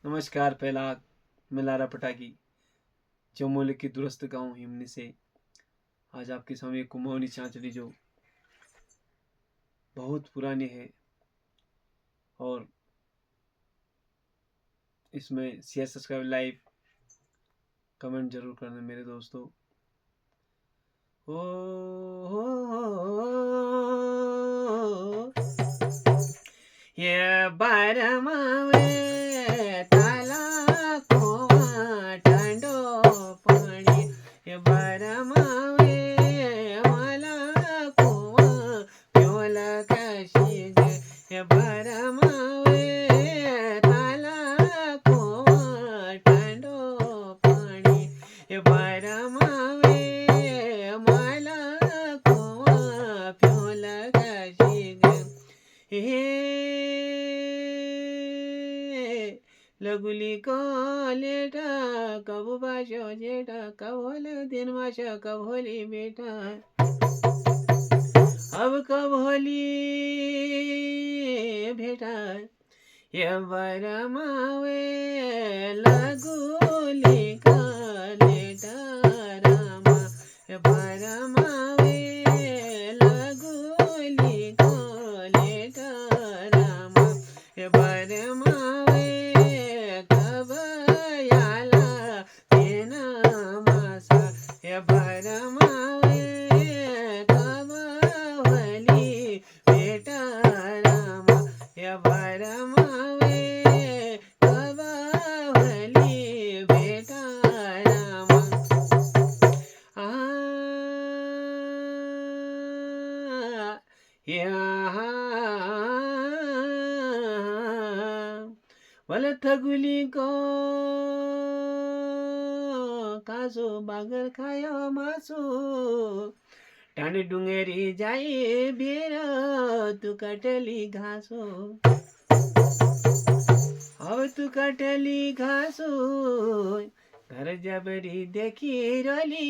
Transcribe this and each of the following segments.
नमस्कार। पहला मैं लारा पटाकी चमोली की दुरस्त गांव हिमनी से आज आपके सामने कुमाऊनी चांचली जो बहुत पुरानी है और इसमें शेयर सब्सक्राइब लाइक कमेंट जरूर करना मेरे दोस्तों। ये बारमावे ताला कोवा ठंडो पाणी ये बारमावे मला कोवा प्योल कशी ये बारमावे ताला कोवा ठंडो पाणी ये बारमावे मला कोवा प्योल कशी हे लगुली को लेटा कबू बाशो जेठा कबोल दिन माशा कबोली बेटा अब कबोली बेटा ये बरमावे लगुली का लेटा रामा ये बरमावे लगुली का लेटा रामा ये बरमावे कब याला तेना मासा ये बरमावे कब वली बेटा रामा ये बरमावे कब वली बेटा रामा वल थगुली को कासो बागर खायो मासो टाण डुंगेरी जाई बेर तू कटली घासो अब तू कटली घासो घर जबरी देखी रोली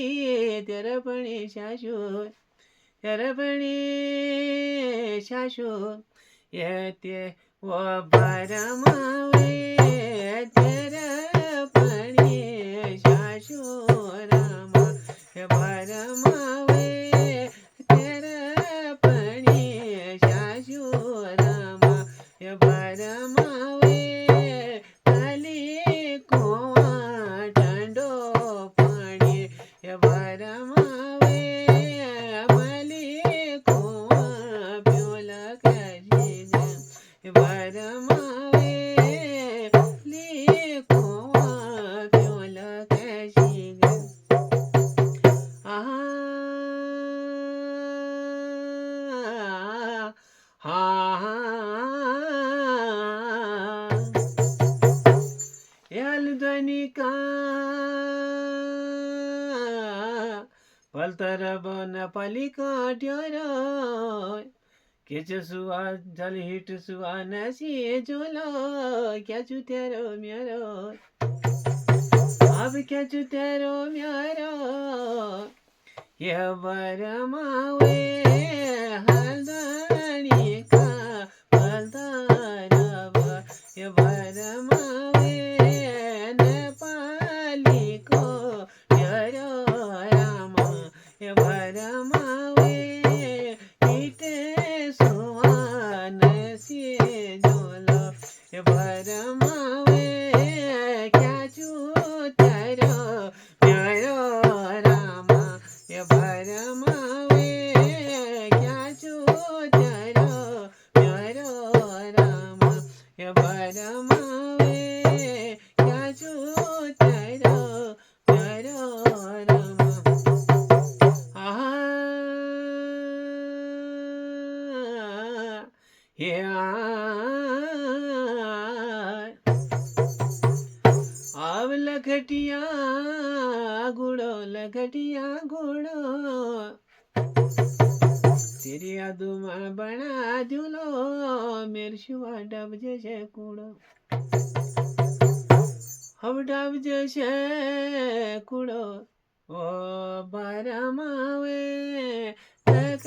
तेरा पनि शाशो तेरा पनि शाशो ये ते वो बरमावे तेरा पनि शाशो रामा ये बरमावे तेरा पनि शाशो रामा ये बरमावे कली कोवा ठंडो पाणी ये बरमावे मली कोवा प्योल कशी ये बरमावे ली कोवा प्योल कशी ध्वनिका पलतर बन पलिका ट्योरो केचो सुआ जल हिट सुआ नसी जोलो क्या छु तेरो मेरो अब क्या छु तेरो मेरो ये बरमावे हल्दनी का पलतर ये बरमावे नेपाली को ट्योरो रामा ये बरमावे हिटे सुआ नसी जोलो ये बरमावे क्या छु तेरो मेरो रामा ये बरमावे क्या छु तेरो मेरो रामा ये बरमावे क्या छु तेरो मेरो रामा अब लखटिया गुड़ो तेरी यादों में बना जुलो मेरे शुआ डब जैसे कूड़ो हम डब जैसे कूड़ो ओ बरमावे तक